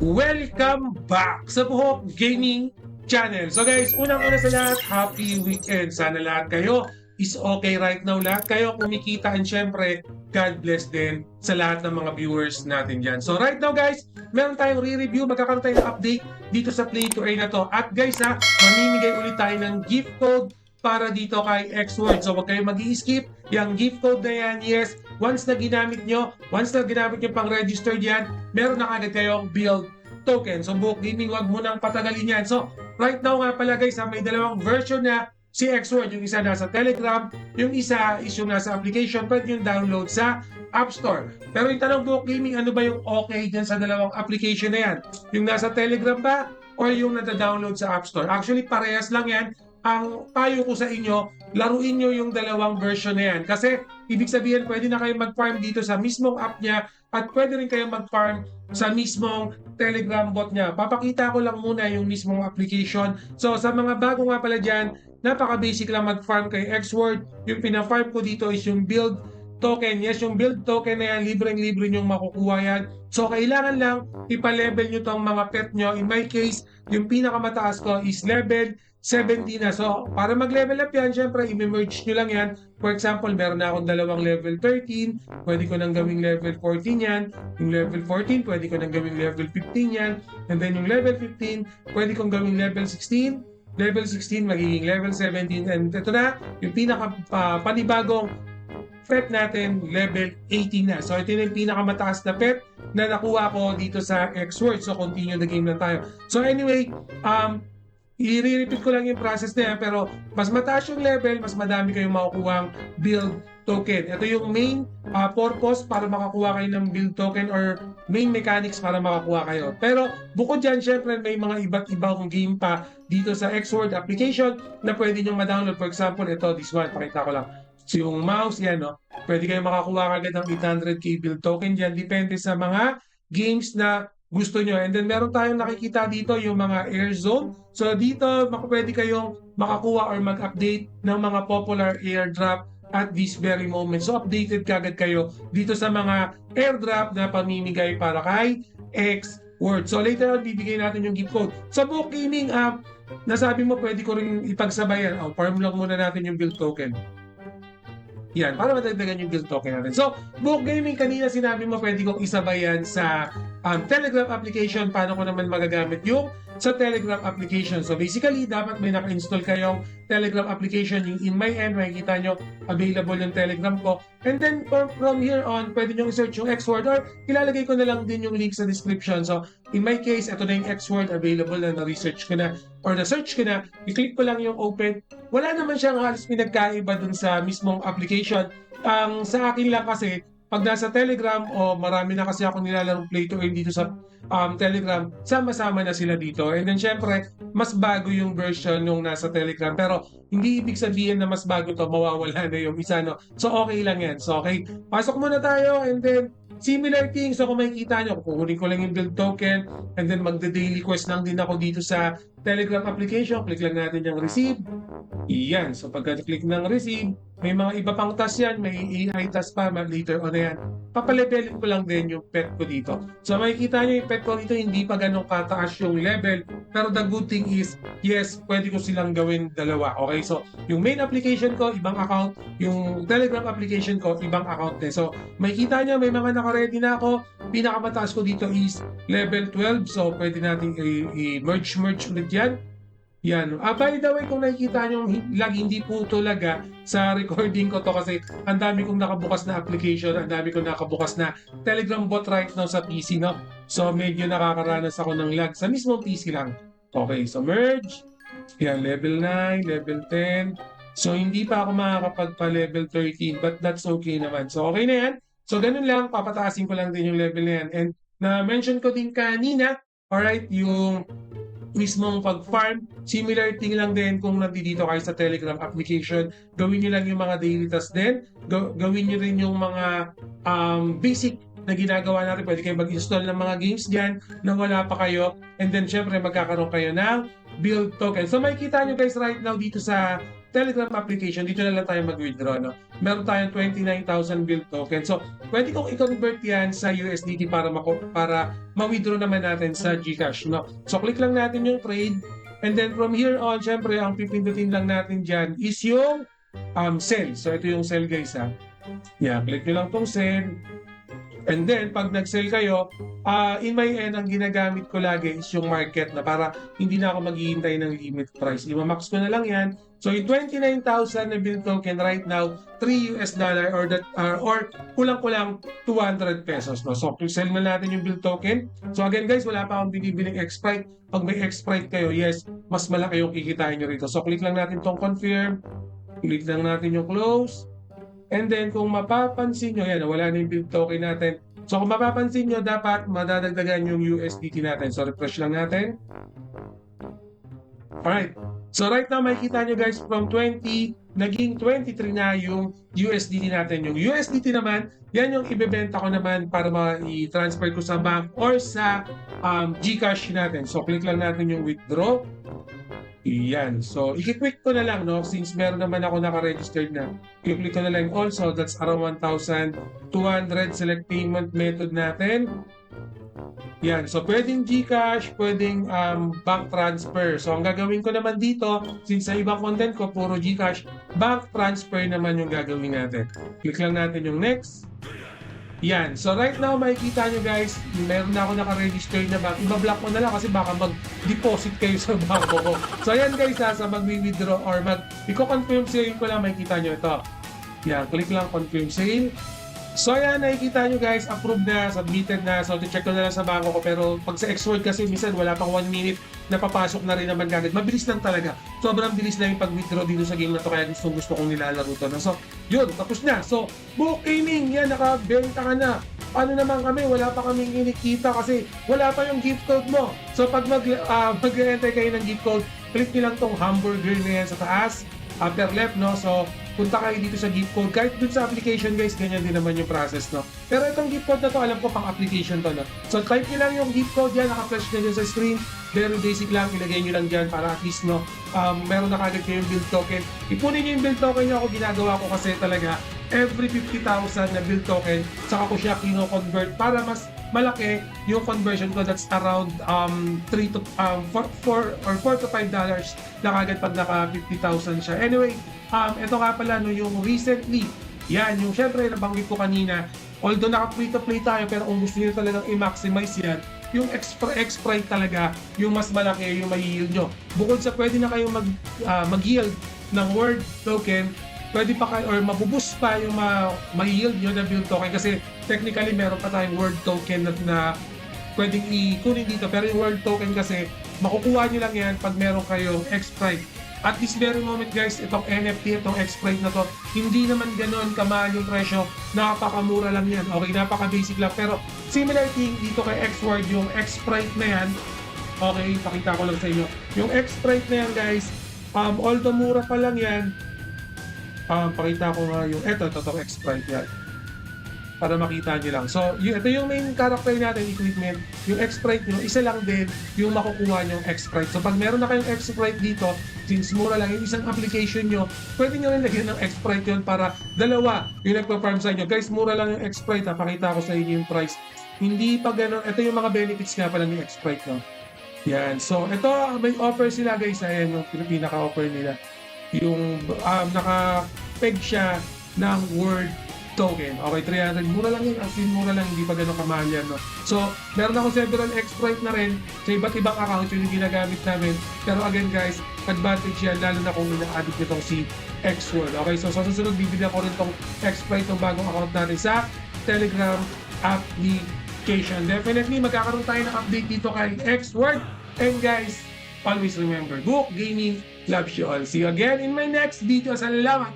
Welcome back sa Buhok Gaming Channel. So guys, unang-una sa lahat, happy weekend. Sana lahat kayo is okay right now. Lahat kayo kumikita and syempre, God bless din sa lahat ng mga viewers natin dyan. So right now guys, meron tayong re-review. Magkakaroon tayo ng update dito sa Play to Earn na to. At guys ha, mamimigay ulit tayo ng gift code para dito kay X-Word. So huwag kayong mag-i-skip. Yung gift code na yan, yes, once na ginamit nyo pang registered yan, meron na agad kayong build token. So Buhok Gaming, wag mo nang patagalin yan. So right now nga pala guys, may dalawang version na si X-Word. Yung isa nasa Telegram, yung isa is yung nasa application, pwede yung download sa App Store. Pero yung tanong Buhok Gaming, ano ba yung okay dyan sa dalawang application na yan? Yung nasa Telegram ba or yung nata-download sa App Store? Actually, parehas lang yan. Ang payo ko sa inyo, laruin nyo yung dalawang version na yan. Kasi ibig sabihin, pwede na kayo mag-farm dito sa mismong app niya at pwede rin kayo mag-farm sa mismong Telegram bot niya. Papakita ko lang muna yung mismong application. So sa mga bago nga pala dyan, napaka-basic lang mag-farm kay X-Word. Yung pina-farm ko dito is yung build token. Yes, yung build token na yan, libreng-libre nyong makukuha yan. So kailangan lang ipa-level nyo tong mga pet nyo. In my case, yung pinakamataas ko is level 70 na. So, para mag-level up yan, syempre, i-merge nyo lang yan. For example, meron na akong dalawang level 13, pwede ko nang gawing level 14 yan. Yung level 14, pwede ko nang gawing level 15 yan. And then yung level 15, pwede kong gawing level 16. Level 16, magiging level 17. And ito na, yung panibagong pet natin, level 18 na. So, ito yung pinakamataas na pet na nakuha ko dito sa X-Word. So, continue the game na tayo. So, anyway, i-repeat ko lang yung process na yan, pero mas mataas yung level, mas madami kayong makukuhang build token. Ito yung main purpose para makakuha kayo ng build token or main mechanics para makakuha kayo. Pero bukod dyan, syempre may mga iba't ibang game pa dito sa X-Word application na pwede nyo ma-download. For example, ito, this one, pakita ko lang. So yung mouse, yan, no? Pwede kayong makakuha agad ng 800k build token dyan. Depende sa mga games na gusto nyo. And then meron tayong nakikita dito yung mga air zone. So dito pwede kayong makakuha or mag-update ng mga popular airdrop at this very moment. So updated kagad kayo dito sa mga airdrop na pamimigay para kay X-Word. So later on, bibigay natin yung gift code. Sa Buhok Gaming app, nasabi mo pwede ko rin ipagsabayan. Farm lang muna natin yung build token. Yan, para madagdagan yung build token natin. So, Buhok Gaming, kanina sinabi mo pwede kong isabay yan sa Telegram application. Paano ko naman magagamit yung sa Telegram application? So, basically, dapat may naka-install kayong Telegram application. Yung in my end, makikita nyo available yung Telegram ko. And then, from here on, pwede nyo i-search yung X-Word or ilalagay ko na lang din yung link sa description. So, in my case, ito na yung X-Word available na na-research ko na or na-search ko na. I-click ko lang yung open. Wala naman siyang halos pinagkaiba dun sa mismong application. Ang sa akin lang kasi, pag nasa Telegram o marami na kasi ako nilalarong Play to Earn dito sa Telegram, sama-sama na sila dito. And then syempre, mas bago yung version nung nasa Telegram. Pero hindi ibig sabihin na mas bago to, mawawala na yung isa, no? So okay lang yan. So okay, pasok muna tayo and then similar thing. So kung makikita nyo, kukunin ko lang yung build token and then magda-daily quest lang din ako dito sa Telegram application. Click lang natin yung receive. Iyan. So pagka-click ng receive, may mga iba pang task yan, may AI task pa, later on na yan. Papalevelin ko lang din yung pet ko dito. So makikita nyo yung pet ko dito, hindi pa ganun kataas yung level. Pero the good thing is, yes, pwede ko silang gawin dalawa. Okay, so yung main application ko, ibang account. Yung Telegram application ko, ibang account din. So makikita nyo, may mga naka-ready na ako. Pinakamataas ko dito is level 12. So pwede natin i-merge ulit yan. Yan. By the way, kung nakikita nyo lag, hindi po ito lag sa recording ko to kasi ang dami kong nakabukas na application, ang dami kong nakabukas na Telegram bot right now sa PC, no? So, medyo nakakaranas ako ng lag sa mismong PC lang. Okay, so merge. Yan, level 9, level 10. So, hindi pa ako makakapagpa-level 13 but that's okay naman. So, okay na yan. So, ganun lang. Papataasin ko lang din yung level na yan. And na-mention ko din kanina, alright, yung mismong pag-farm, similar thing lang din kung nandito kayo sa Telegram application. Gawin nyo lang yung mga daily tasks din. Gawin nyo rin yung mga basic na ginagawa natin. Pwede kayo mag-install ng mga games dyan na wala pa kayo. And then, syempre, magkakaroon kayo ng build token. So, makikita nyo guys right now dito sa Telegram application, dito na lang tayo mag-withdraw. No? Meron tayong 29,000 build token. So, pwede kong i-convert yan sa USDT para ma-withdraw naman natin sa GCash. No? So, click lang natin yung trade. And then from here on, syempre, ang pipindutin lang natin dyan is yung sell. So, ito yung sell guys ha. Yeah, click nyo lang tong sell. And then, pag nag-sell kayo, in my end, ang ginagamit ko lagi is yung market na para hindi na ako maghihintay ng limit price. I-max ko na lang yan. So, yung 29,000 na build token right now, $3 or kulang-kulang 200 pesos. No? So, sell na natin yung build token. So, again guys, wala pa akong binibiling X-Sprite. Pag may X-Sprite kayo, yes, mas malaki yung kikitain nyo rito. So, click lang natin tong confirm. Click lang natin yung close. And then, kung mapapansin nyo, yan, wala na yung build token natin. So, kung mapapansin nyo, dapat madadagdagan yung USDT natin. So, refresh lang natin. Alright. So, right now, makikita nyo guys, from 20, naging 23 na yung USDT natin. Yung USDT naman, yan yung ibebenta ko naman para ma-transfer ko sa bank or sa GCash natin. So, click lang natin yung withdraw. Yan. So, i-click ko na lang, no? Since meron naman ako naka-registered na. I-click ko na lang also. That's around 1,200. Select payment method natin. Yan. So, pwedeng GCash, pwedeng bank transfer. So, ang gagawin ko naman dito, since sa ibang content ko, puro GCash, bank transfer naman yung gagawin natin. Click lang natin yung next. Yan. So right now, makikita nyo guys, meron na ako naka-register na bank. Iba-block ko na lang kasi baka mag-deposit kayo sa banko ko. So yan guys, sa mag-withdraw or i-confirm sale ko lang, makikita nyo ito. Yan. Click lang confirm sale. So yan, nakikita nyo guys, approved na, submitted na. So check ko na lang sa banko ko. Pero pag sa Xword kasi, minsan wala pang 1 minute na papasok na rin naman kagad. Mabilis lang talaga. Sobrang bilis lang yung pag-withdraw dito sa game na to. Kaya gusto kong nilalaro to. So yun, tapos na. So Book Gaming, yan, nakabenta ka na. Paano naman kami? Wala pa kaming inikita kasi wala pa yung gift code mo. So pag mag-enter kayo ng gift code, click nyo lang tong hamburger na yan sa taas. Upper left, no? So, punta kayo dito sa gift code. Kahit dun sa application, guys, ganyan din naman yung process, no? Pero itong gift code na to, alam ko pang application to, no? So, type nyo lang yung gift code yan, naka-flash na dyan sa screen. Very basic lang, ilagay nyo lang dyan para at least, no, meron na kagad kayo yung build token. Ipunin nyo yung build token nyo. Ako ginagawa ko kasi talaga, every 50,000 na build token, saka ko siya kino-convert para mas malaki yung conversion ko. That's around 4 to $5 na kagad pag naka 50,000 siya. Anyway, ito nga pala no, yung recently, yan, yung syempre nabanggit ko kanina, although naka free to play tayo, pero kung gusto niyo talagang i-maximize yan, yung X-Sprite talaga, yung mas malaki yung may-yield nyo. Bukod sa pwede na kayong mag-yield ng word token, pwede pa kayo or mabuboost pa yung ma-yield nyo na build token kasi technically meron pa tayong word token na pwedeng i-kunin dito, pero yung word token kasi makukuha nyo lang yan pag meron kayong X-Sprite. At this very moment guys, itong NFT, itong X-Sprite na to, hindi naman ganoon kamahal yung presyo, napakamura lang yan. Okay, napaka-basic lang, pero similar thing dito kay Xword, yung X-Sprite na yan, okay, pakita ko lang sa inyo. Yung X-Sprite na yan guys, although mura pa lang yan, pakita ko nga yung, itong X-Sprite yan. Para makita nyo lang. So, ito yung main character natin, equipment. Yung X-Sprite nyo, isa lang din yung makukuha nyo yung X-Sprite. So, pag meron na kayong X-Sprite dito, since mura lang yung isang application nyo, pwede nyo rin lagyan ng X-Sprite yun para dalawa yung nagpa-farm sa inyo. Guys, mura lang yung X-Sprite. Pakita ko sa inyo yung price. Hindi pa gano'n. Ito yung mga benefits nga pala ng X-Sprite. No? Yan. So, ito, may offer sila guys. Ayan yung pinaka-offer nila. Yung naka-peg siya ng word token. Okay, 300. Mura lang yun. As in, mura lang. Hindi pa gano'ng kamahal yan. No? So, meron ako several X-Sprite na rin sa iba't ibang account yung ginagamit namin. Pero again guys, advantage yan lalo na kung ina-addict nitong si Xword. Okay, so sa susunod, bibigyan ko rin tong X-Sprite ng bagong account natin sa Telegram application. Definitely, magkakaroon tayo ng update dito kay Xword. And guys, always remember, Book Gaming loves you all. See you again in my next video. Salamat!